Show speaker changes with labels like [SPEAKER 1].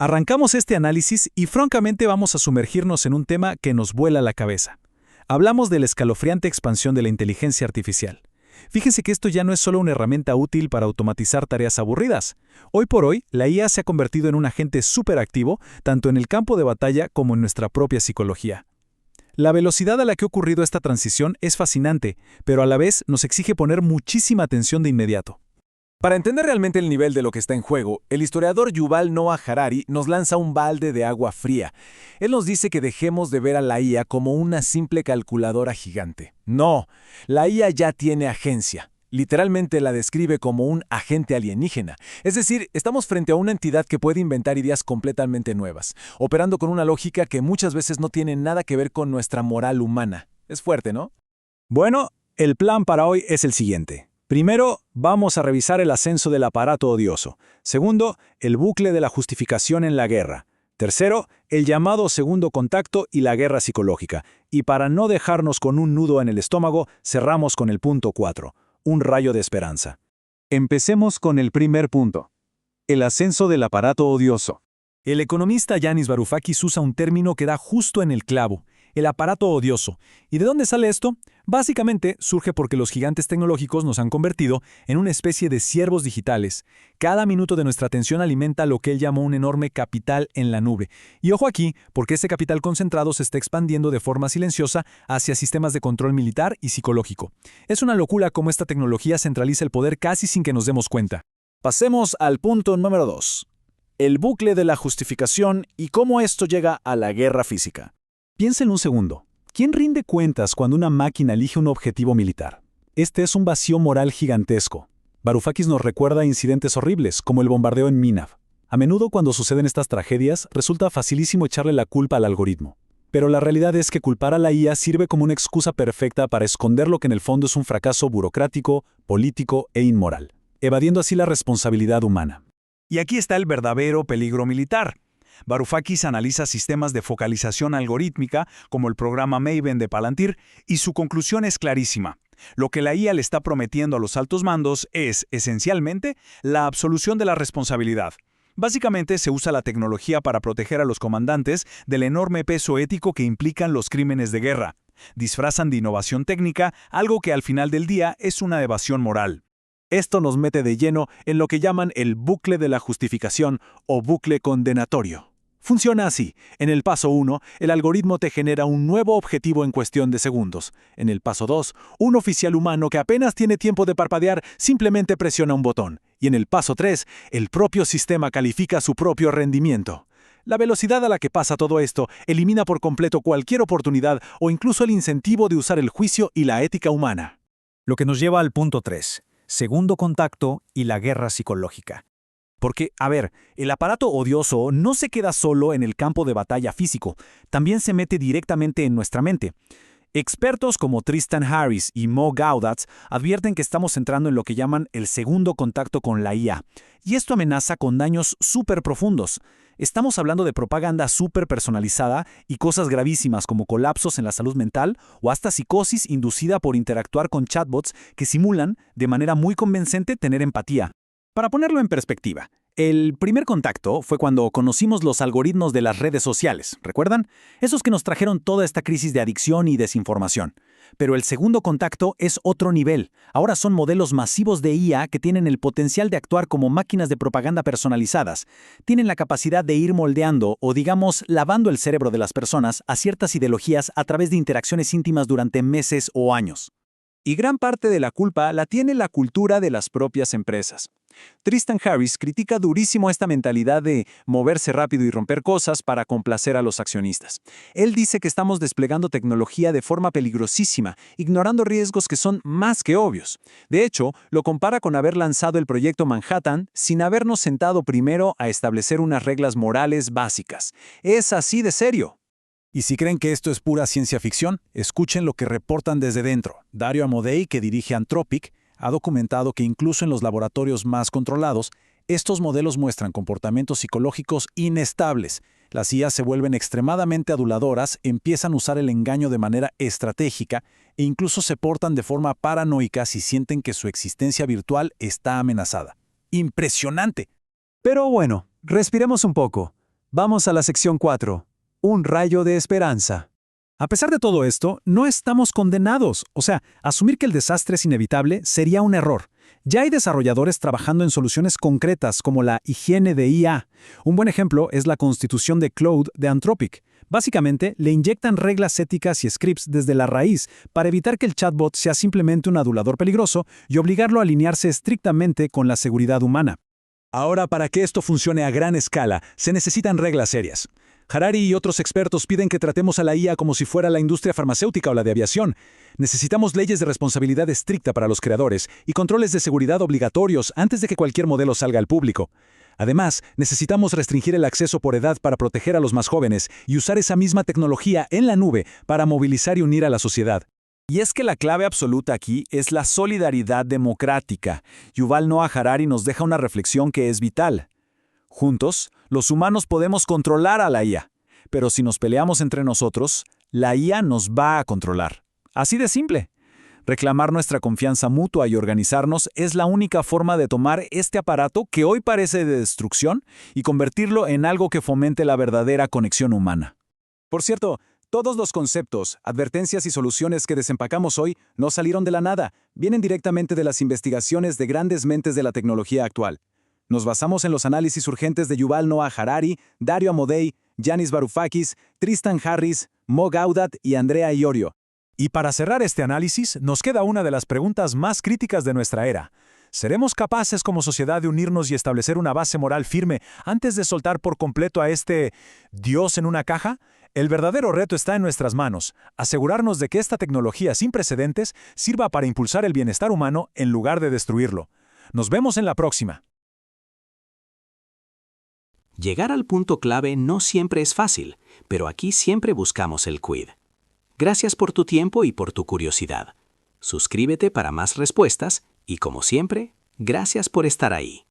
[SPEAKER 1] Arrancamos este análisis y francamente vamos a sumergirnos en un tema que nos vuela la cabeza. Hablamos de la escalofriante expansión de la inteligencia artificial. Fíjense que esto ya no es solo una herramienta útil para automatizar tareas aburridas. Hoy por hoy, la IA se ha convertido en un agente superactivo, tanto en el campo de batalla como en nuestra propia psicología. La velocidad a la que ha ocurrido esta transición es fascinante, pero a la vez nos exige poner muchísima atención de inmediato.
[SPEAKER 2] Para entender realmente el nivel de lo que está en juego, el historiador Yuval Noah Harari nos lanza un balde de agua fría. Él nos dice que dejemos de ver a la IA como una simple calculadora gigante. No, la IA ya tiene agencia. Literalmente la describe como un agente alienígena. Es decir, estamos frente a una entidad que puede inventar ideas completamente nuevas, operando con una lógica que muchas veces no tiene nada que ver con nuestra moral humana. Es fuerte, ¿no?
[SPEAKER 1] Bueno, el plan para hoy es el siguiente. Primero, vamos a revisar el ascenso del aparato odioso. Segundo, el bucle de la justificación en la guerra. Tercero, el llamado segundo contacto y la guerra psicológica. Y para no dejarnos con un nudo en el estómago, cerramos con el punto 4, un rayo de esperanza. Empecemos con el primer punto. El ascenso del aparato odioso. El economista Yanis Varoufakis usa un término que da justo en el clavo, el aparato odioso. ¿Y de dónde sale esto? Básicamente surge porque los gigantes tecnológicos nos han convertido en una especie de siervos digitales. Cada minuto de nuestra atención alimenta lo que él llamó un enorme capital en la nube. Y ojo aquí, porque ese capital concentrado se está expandiendo de forma silenciosa hacia sistemas de control militar y psicológico. Es una locura cómo esta tecnología centraliza el poder casi sin que nos demos cuenta. Pasemos al punto número 2. El bucle de la justificación y cómo esto llega a la guerra física. Piensen un segundo. ¿Quién rinde cuentas cuando una máquina elige un objetivo militar? Este es un vacío moral gigantesco. Varoufakis nos recuerda incidentes horribles, como el bombardeo en Minav. A menudo cuando suceden estas tragedias, resulta facilísimo echarle la culpa al algoritmo. Pero la realidad es que culpar a la IA sirve como una excusa perfecta para esconder lo que en el fondo es un fracaso burocrático, político e inmoral, evadiendo así la responsabilidad humana. Y aquí está el verdadero peligro militar. Varoufakis analiza sistemas de focalización algorítmica, como el programa Maven de Palantir, y su conclusión es clarísima. Lo que la IA le está prometiendo a los altos mandos es, esencialmente, la absolución de la responsabilidad. Básicamente se usa la tecnología para proteger a los comandantes del enorme peso ético que implican los crímenes de guerra. Disfrazan de innovación técnica algo que al final del día es una evasión moral. Esto nos mete de lleno en lo que llaman el bucle de la justificación o bucle condenatorio. Funciona así. En el paso 1, el algoritmo te genera un nuevo objetivo en cuestión de segundos. En el paso 2, un oficial humano que apenas tiene tiempo de parpadear simplemente presiona un botón. Y en el paso 3, el propio sistema califica su propio rendimiento. La velocidad a la que pasa todo esto elimina por completo cualquier oportunidad o incluso el incentivo de usar el juicio y la ética humana. Lo que nos lleva al punto 3, segundo contacto y la guerra psicológica. Porque, el aparato odioso no se queda solo en el campo de batalla físico, también se mete directamente en nuestra mente. Expertos como Tristan Harris y Mo Gaudatz advierten que estamos entrando en lo que llaman el segundo contacto con la IA, y esto amenaza con daños súper profundos. Estamos hablando de propaganda súper personalizada y cosas gravísimas como colapsos en la salud mental o hasta psicosis inducida por interactuar con chatbots que simulan, de manera muy convincente, tener empatía. Para ponerlo en perspectiva, el primer contacto fue cuando conocimos los algoritmos de las redes sociales, ¿recuerdan? Esos que nos trajeron toda esta crisis de adicción y desinformación. Pero el segundo contacto es otro nivel. Ahora son modelos masivos de IA que tienen el potencial de actuar como máquinas de propaganda personalizadas. Tienen la capacidad de ir moldeando o, digamos, lavando el cerebro de las personas a ciertas ideologías a través de interacciones íntimas durante meses o años. Y gran parte de la culpa la tiene la cultura de las propias empresas. Tristan Harris critica durísimo esta mentalidad de moverse rápido y romper cosas para complacer a los accionistas. Él dice que estamos desplegando tecnología de forma peligrosísima, ignorando riesgos que son más que obvios. De hecho, lo compara con haber lanzado el proyecto Manhattan sin habernos sentado primero a establecer unas reglas morales básicas. Es así de serio. Y si creen que esto es pura ciencia ficción, escuchen lo que reportan desde dentro. Dario Amodei, que dirige Anthropic, ha documentado que incluso en los laboratorios más controlados, estos modelos muestran comportamientos psicológicos inestables. Las IA se vuelven extremadamente aduladoras, empiezan a usar el engaño de manera estratégica e incluso se portan de forma paranoica si sienten que su existencia virtual está amenazada. ¡Impresionante! Pero bueno, respiremos un poco. Vamos a la sección 4. Un rayo de esperanza. A pesar de todo esto, no estamos condenados. O sea, asumir que el desastre es inevitable sería un error. Ya hay desarrolladores trabajando en soluciones concretas como la higiene de IA. Un buen ejemplo es la constitución de Claude de Anthropic. Básicamente, le inyectan reglas éticas y scripts desde la raíz para evitar que el chatbot sea simplemente un adulador peligroso y obligarlo a alinearse estrictamente con la seguridad humana. Ahora, para que esto funcione a gran escala, se necesitan reglas serias. Harari y otros expertos piden que tratemos a la IA como si fuera la industria farmacéutica o la de aviación. Necesitamos leyes de responsabilidad estricta para los creadores y controles de seguridad obligatorios antes de que cualquier modelo salga al público. Además, necesitamos restringir el acceso por edad para proteger a los más jóvenes y usar esa misma tecnología en la nube para movilizar y unir a la sociedad.
[SPEAKER 2] Y es que la clave absoluta aquí es la solidaridad democrática. Yuval Noah Harari nos deja una reflexión que es vital. Juntos, los humanos podemos controlar a la IA, pero si nos peleamos entre nosotros, la IA nos va a controlar. Así de simple. Reclamar nuestra confianza mutua y organizarnos es la única forma de tomar este aparato que hoy parece de destrucción y convertirlo en algo que fomente la verdadera conexión humana.
[SPEAKER 1] Por cierto, todos los conceptos, advertencias y soluciones que desempacamos hoy no salieron de la nada, vienen directamente de las investigaciones de grandes mentes de la tecnología actual. Nos basamos en los análisis urgentes de Yuval Noah Harari, Dario Amodei, Yanis Varoufakis, Tristan Harris, Mo Gaudat y Andrea Iorio.
[SPEAKER 2] Y para cerrar este análisis, nos queda una de las preguntas más críticas de nuestra era. ¿Seremos capaces como sociedad de unirnos y establecer una base moral firme antes de soltar por completo a este Dios en una caja? El verdadero reto está en nuestras manos, asegurarnos de que esta tecnología sin precedentes sirva para impulsar el bienestar humano en lugar de destruirlo. Nos vemos en la próxima.
[SPEAKER 3] Llegar al punto clave no siempre es fácil, pero aquí siempre buscamos el quid. Gracias por tu tiempo y por tu curiosidad. Suscríbete para más respuestas y, como siempre, gracias por estar ahí.